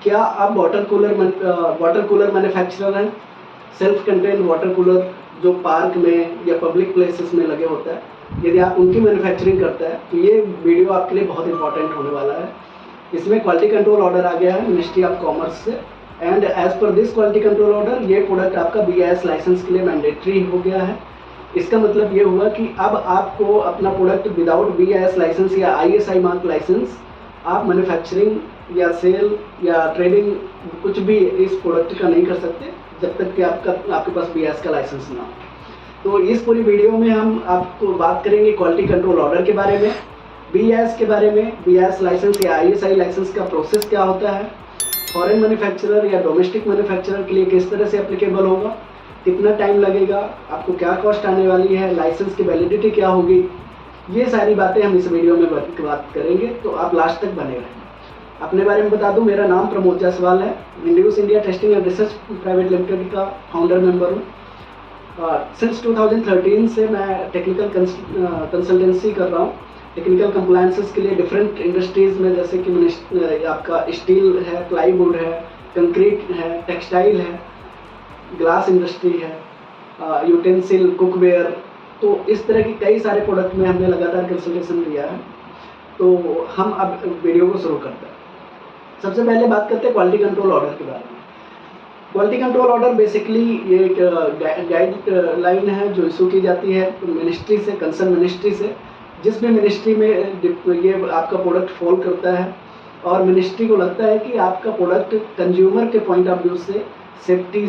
क्या आप water cooler manufacturer हैं? सेल्फ कंटेन्ड वाटर कूलर जो पार्क में या पब्लिक प्लेसेस में लगे होता है, यदि आप उनकी मैन्युफैक्चरिंग करता है तो ये वीडियो आपके लिए बहुत इंपॉर्टेंट होने वाला है। इसमें क्वालिटी कंट्रोल ऑर्डर आ गया है मिनिस्ट्री ऑफ कॉमर्स से, and as per this quality control order ये प्रोडक्ट आपका BIS लाइसेंस के लिए मैंडेटरी हो गया है। इसका मतलब ये हुआ कि अब आपको अपना प्रोडक्ट विदाउट BIS लाइसेंस या ISI मार्क लाइसेंस आप मैन्युफैक्चरिंग या सेल या ट्रेडिंग कुछ भी इस प्रोडक्ट का नहीं कर सकते जब तक कि आपके पास BIS का लाइसेंस ना हो। तो इस पूरी वीडियो में हम आपको बात करेंगे क्वालिटी कंट्रोल ऑर्डर के बारे में, BIS के बारे में, BIS लाइसेंस या ISI लाइसेंस का प्रोसेस क्या होता है, फॉरेन मैन्युफैक्चरर या डोमेस्टिक मैन्युफैक्चरर के लिए किस तरह से एप्लीकेबल होगा, कितना टाइम लगेगा, आपको क्या कॉस्ट आने वाली है, लाइसेंस की वैलिडिटी क्या होगी, ये सारी बातें हम इस वीडियो में बात करेंगे। तो आप लास्ट तक बने रहें। अपने बारे में बता दूं, मेरा नाम प्रमोद जायसवाल है, induce India testing and research private limited का फाउंडर मेंबर हूँ। सिंस 2013 से मैं टेक्निकल कंसल्टेंसी कर रहा हूँ टेक्निकल कंप्लायंसेस के लिए डिफरेंट इंडस्ट्रीज़ में, जैसे कि आपका स्टील है, प्लाईवुड है, कंक्रीट है, टेक्सटाइल है, ग्लास इंडस्ट्री है, यूटेंसिल, कुकवेयर, तो इस तरह की कई सारे प्रोडक्ट में हमने लगातार कंसल्टेशन दिया है। तो हम अब वीडियो को शुरू करते हैं। सबसे पहले बात करते हैं क्वालिटी कंट्रोल ऑर्डर के बारे में। क्वालिटी कंट्रोल ऑर्डर बेसिकली ये एक गाइडलाइन है जो इशू की जाती है मिनिस्ट्री से, कंसर्न मिनिस्ट्री से, जिसमें मिनिस्ट्री में ये आपका प्रोडक्ट फॉल करता है और मिनिस्ट्री को लगता है कि आपका प्रोडक्ट कंज्यूमर के पॉइंट ऑफ व्यू से, सेफ्टी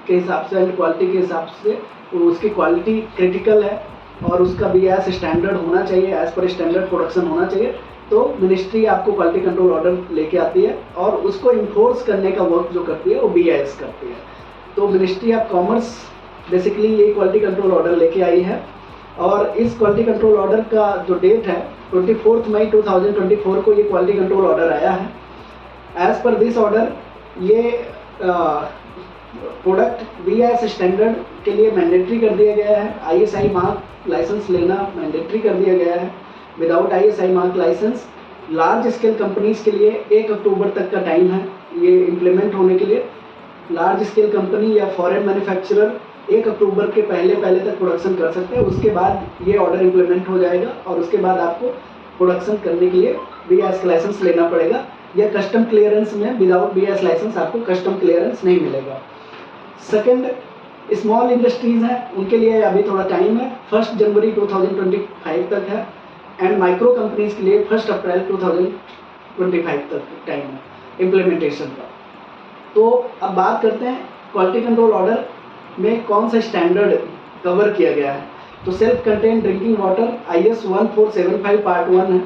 के हिसाब से एंड क्वालिटी के हिसाब से उसकी क्वालिटी क्रिटिकल है और उसका BIS स्टैंडर्ड होना चाहिए, एज पर स्टैंडर्ड प्रोडक्शन होना चाहिए। तो मिनिस्ट्री आपको क्वालिटी कंट्रोल ऑर्डर लेके आती है और उसको इन्फोर्स करने का वर्क जो करती है वो BIS करती है। तो मिनिस्ट्री ऑफ कॉमर्स बेसिकली ये क्वालिटी कंट्रोल ऑर्डर लेके आई है और इस क्वालिटी कंट्रोल ऑर्डर का जो डेट है 24 मई 2024 को ये क्वालिटी कंट्रोल ऑर्डर आया है। एज पर दिस ऑर्डर ये प्रोडक्ट BIS स्टैंडर्ड के लिए मैंडेटरी कर दिया गया है, ISI मार्क लाइसेंस लेना मैंडेटरी कर दिया गया है। Without ISI mark licence large scale companies के लिए 1 अक्टूबर तक का टाइम है ये इम्प्लीमेंट होने के लिए। लार्ज स्केल कंपनी या फॉरेन मैन्युफैक्चरर 1 अक्टूबर के पहले तक प्रोडक्शन कर सकते हैं, उसके बाद ये ऑर्डर इम्प्लीमेंट हो जाएगा और उसके बाद आपको प्रोडक्शन करने के लिए BIS का लाइसेंस लेना पड़ेगा या कस्टम क्लियरेंस में विदाउट BIS लाइसेंस आपको कस्टम क्लियरेंस नहीं मिलेगा। सेकेंड, स्मॉल इंडस्ट्रीज़ हैं उनके लिए अभी थोड़ा टाइम है, 1 जनवरी 2025 तक है, एंड माइक्रो कंपनीज के लिए 1 अप्रैल 2025 तक टाइम है इम्प्लीमेंटेशन का। तो अब बात करते हैं क्वालिटी कंट्रोल ऑर्डर में कौन सा स्टैंडर्ड कवर किया गया है। तो self contained drinking water IS 1475 part 1 है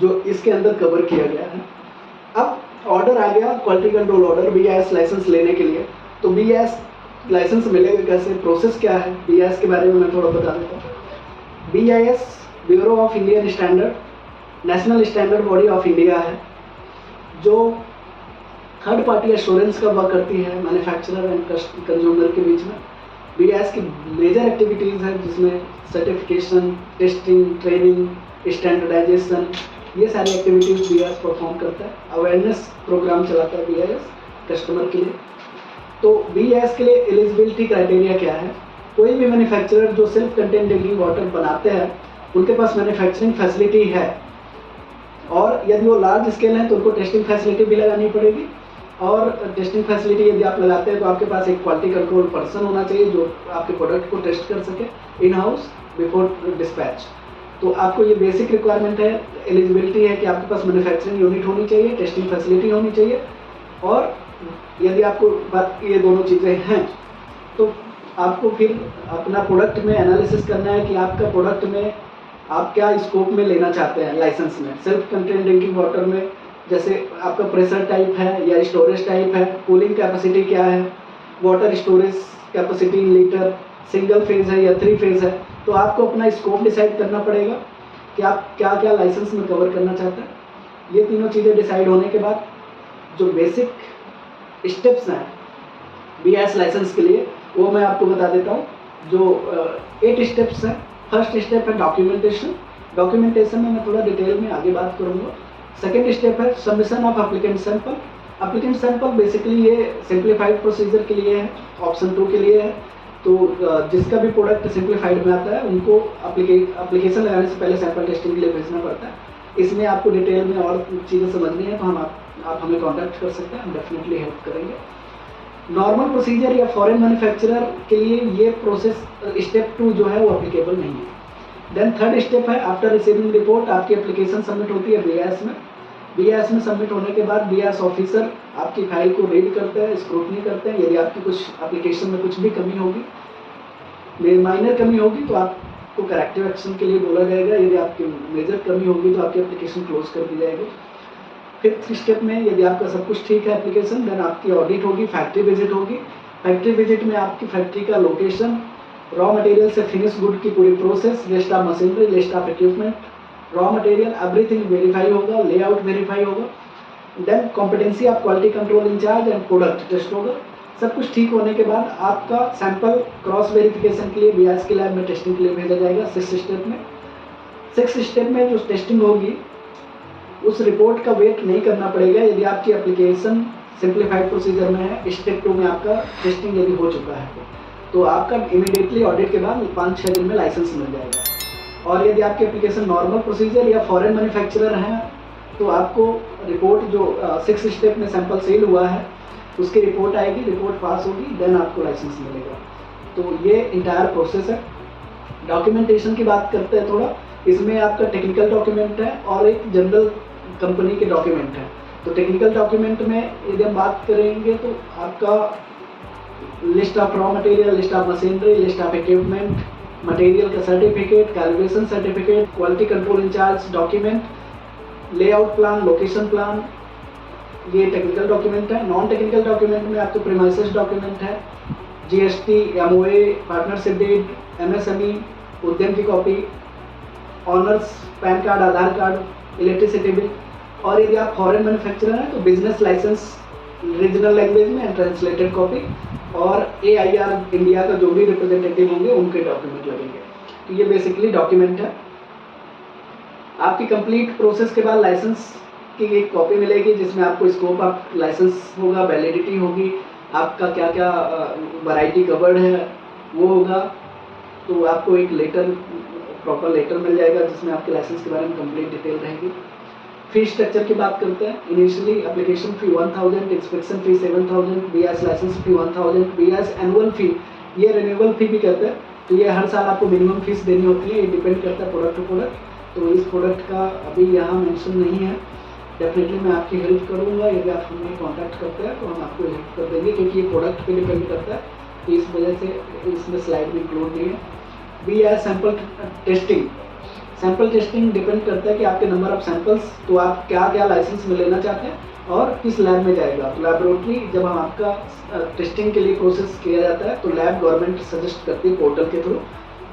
जो इसके अंदर कवर किया गया है। अब ऑर्डर आ गया quality control order BIS licence लेने के लिए। तो BIS लाइसेंस मिलेगा कैसे, प्रोसेस क्या है, BIS के बारे में मैं थोड़ा बता देता हूँ। BIS bureau of Indian standard national standard body of India है जो थर्ड पार्टी एश्योरेंस का वर्क करती है मैन्युफैक्चरर एंड कंज्यूमर के बीच में। BIS की मेजर एक्टिविटीज़ हैं जिसमें सर्टिफिकेशन, टेस्टिंग, ट्रेनिंग, स्टैंडर्डाइजेशन, ये सारी एक्टिविटीज़ BIS परफॉर्म करता है। अवेयरनेस प्रोग्राम चलाता है BIS कस्टमर के लिए। तो BIS के लिए एलिजिबिलिटी क्राइटेरिया क्या है, कोई भी मैन्युफैक्चरर जो सेल्फ कंटेन्ड ड्रिंकिंग वाटर बनाते हैं उनके पास मैन्युफैक्चरिंग फैसिलिटी है और यदि वो लार्ज स्केल है तो उनको टेस्टिंग फैसिलिटी भी लगानी पड़ेगी। और टेस्टिंग फैसिलिटी यदि आप लगाते हैं तो आपके पास एक क्वालिटी कंट्रोल पर्सन होना चाहिए जो आपके प्रोडक्ट को टेस्ट कर सके इन हाउस बिफोर डिस्पैच। तो आपको ये बेसिक रिक्वायरमेंट है, एलिजिबिलिटी है कि आपके पास मैन्युफैक्चरिंग यूनिट होनी चाहिए, टेस्टिंग फैसिलिटी होनी चाहिए, और यदि आपको ये दोनों चीज़ें हैं तो आपको फिर अपना प्रोडक्ट में एनालिसिस करना है कि आपका प्रोडक्ट में आप क्या स्कोप में लेना चाहते हैं लाइसेंस में। सेल्फ कंटेन्ड ड्रिंकिंग वाटर में जैसे आपका प्रेशर टाइप है या स्टोरेज टाइप है, कूलिंग कैपेसिटी क्या है, water storage capacity in litre, single phase है या 3 फेज है। तो आपको अपना स्कोप डिसाइड करना पड़ेगा कि आप क्या क्या लाइसेंस में कवर करना चाहते हैं। ये तीनों चीज़ें डिसाइड होने के बाद जो बेसिक स्टेप्स हैं BIS लाइसेंस के लिए वो मैं आपको बता देता हूँ। जो 8 स्टेप्स हैं। फर्स्ट स्टेप है डॉक्यूमेंटेशन। डॉक्यूमेंटेशन में मैं थोड़ा डिटेल में आगे बात करूँगा। सेकेंड स्टेप है submission of applicant sample. Applicant sample basically ये सिंप्लीफाइड प्रोसीजर के लिए है, ऑप्शन 2 के लिए है। तो जिसका भी प्रोडक्ट सिंप्लीफाइड में आता है उनको एप्लीकेशन लगाने से पहले सैंपल टेस्टिंग के लिए भेजना पड़ता है। इसमें आपको डिटेल में और चीज़ें समझनी है तो आप हमें कॉन्टैक्ट कर सकते हैं, हम डेफिनेटली हेल्प करेंगे। नॉर्मल प्रोसीजर या फॉरेन मैन्युफैक्चरर के लिए ये प्रोसेस स्टेप 2 जो है वो अप्लीकेबल नहीं है। देन थर्ड स्टेप है, आफ्टर रिसीविंग रिपोर्ट आपकी एप्लीकेशन सबमिट होती है बीआईएस में। बीआईएस में सबमिट होने के बाद बीआईएस ऑफिसर आपकी फाइल को रीड करते हैं, स्क्रूटनी करते हैं। यदि आपकी कुछ एप्लीकेशन में कुछ भी कमी होगी, माइनर कमी होगी तो आपको करेक्टिव एक्शन के लिए बोला जाएगा। यदि आपकी मेजर कमी होगी तो आपकी एप्लीकेशन क्लोज कर दी जाएगी। फिफ्थ स्टेप में यदि आपका सब कुछ ठीक है एप्लीकेशन, देन आपकी ऑडिट होगी, फैक्ट्री विजिट होगी। फैक्ट्री विजिट में आपकी फैक्ट्री का लोकेशन, रॉ मटेरियल से फिनिश गुड की पूरी process, list of machinery, list of equipment, raw material, everything verify होगा, लेआउट वेरीफाई होगा। Then competency of quality control incharge and product test होगा। सब कुछ ठीक होने के बाद आपका सैंपल क्रॉस वेरिफिकेशन के लिए बीआईएस के लैब में टेस्टिंग के लिए भेजा जाएगा 6 स्टेप में। 6 स्टेप में जो टेस्टिंग होगी उस रिपोर्ट का वेट नहीं करना पड़ेगा। यदि आपकी एप्लीकेशन सिंप्लीफाइड प्रोसीजर में है, स्टेप 2 में आपका टेस्टिंग यदि हो चुका है तो आपका इमीडिएटली ऑडिट के बाद 5-6 दिन में लाइसेंस मिल जाएगा। और यदि आपकी एप्लीकेशन नॉर्मल प्रोसीजर या फॉरेन मैन्युफैक्चरर है तो आपको रिपोर्ट जो 6 स्टेप में सैंपल सेल हुआ है उसकी रिपोर्ट आएगी, रिपोर्ट पास होगी, देन आपको लाइसेंस मिलेगा। तो ये इंटायर प्रोसेस है। डॉक्यूमेंटेशन की बात करते हैं थोड़ा, इसमें आपका टेक्निकल डॉक्यूमेंट है और एक जनरल कंपनी के डॉक्यूमेंट है। तो टेक्निकल डॉक्यूमेंट में यदि हम बात करेंगे तो आपका list of raw material, list of machinery, list of equipment, material का certificate, calibration certificate, quality control incharge document, layout plan, location plan, ये टेक्निकल डॉक्यूमेंट है। नॉन टेक्निकल डॉक्यूमेंट में आपके प्रीमाइसेस डॉक्यूमेंट है, GST, MOA, partnership deed, MSME, Udyam की copy, owners, pan card, Aadhaar card, electricity bill. और यदि आप फॉरेन मैन्युफैक्चरर हैं तो बिजनेस लाइसेंस रीजनल लैंग्वेज में एंड ट्रांसलेटेड कॉपी, और AIR इंडिया का जो भी रिप्रेजेंटेटिव होंगे उनके डॉक्यूमेंट लगेंगे। तो ये बेसिकली डॉक्यूमेंट है। आपकी कंप्लीट प्रोसेस के बाद लाइसेंस की एक कॉपी मिलेगी जिसमें आपको स्कोप ऑफ लाइसेंस होगा, वैलिडिटी होगी, आपका क्या क्या वैरायटी कवर्ड है वो होगा। तो आपको एक लेटर, प्रॉपर लेटर मिल जाएगा जिसमें आपके लाइसेंस के बारे में कंप्लीट डिटेल रहेगी। फी स्ट्रक्चर की बात करते हैं। इनिशियली एप्लीकेशन फी 1000, इंस्पेक्शन फी 7000, बीआईएस लाइसेंस फी 1000, बीआईएस एनुअल फी, ये रिन्यूअल फी भी कहते हैं। तो ये हर साल आपको मिनिमम फीस देनी होती है, ये डिपेंड करता है प्रोडक्ट टू प्रोडक्ट। तो इस प्रोडक्ट का अभी यहाँ मेंशन नहीं है, डेफिनेटली मैं आपकी हेल्प करूँगा। यदि आप हमें कॉन्टैक्ट करते हैं तो हम आपको हेल्प कर देंगे, क्योंकि ये प्रोडक्ट पे डिपेंड करता है, तो इस वजह से इसमें स्लाइड में इंक्लूड नहीं है। BIS sample testing, sample testing depend करता है कि आपके नंबर ऑफ सैंपल्स, तो आप क्या क्या लाइसेंस में लेना चाहते हैं और किस लैब में जाएगा। तो लैबोरेटरी जब हम आपका टेस्टिंग के लिए प्रोसेस किया जाता है तो लैब गवर्नमेंट सजेस्ट करती है पोर्टल के थ्रू,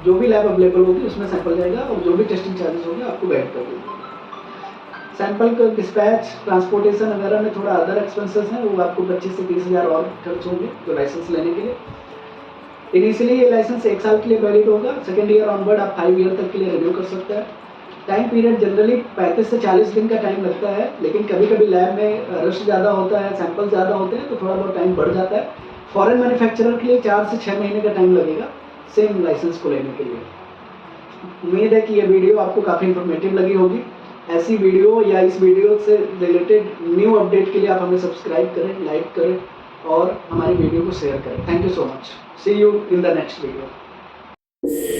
जो भी लैब अवेलेबल होगी उसमें सैंपल जाएगा और जो भी टेस्टिंग चार्जेस होंगे आपको गाइड कर देंगे। सैंपल का डिस्पैच, ट्रांसपोर्टेशन वगैरह में थोड़ा अदर एक्सपेंसेस हैं, वो आपको 25 से 30 हज़ार और खर्च होंगे तो लाइसेंस लेने के लिए। इनिशियली ये लाइसेंस 1 साल के लिए वैलिड होगा, सेकेंड ईयर ऑनवर्ड आप 5 ईयर तक के लिए रिन्यू कर सकते हैं। टाइम पीरियड जनरली 35 से 40 दिन का टाइम लगता है, लेकिन कभी कभी लैब में रश ज़्यादा होता है, सैंपल ज़्यादा होते हैं तो थोड़ा बहुत टाइम बढ़ जाता है। फॉरेन मैन्युफैक्चरर के लिए 4 से 6 महीने का टाइम लगेगा सेम लाइसेंस को लेने के लिए। उम्मीद है कि ये वीडियो आपको काफ़ी इन्फॉर्मेटिव लगी होगी। ऐसी वीडियो या इस वीडियो से रिलेटेड न्यू अपडेट के लिए आप हमें सब्सक्राइब करें, लाइक करें और हमारी वीडियो को शेयर करें। Thank you so much. See you in the next video.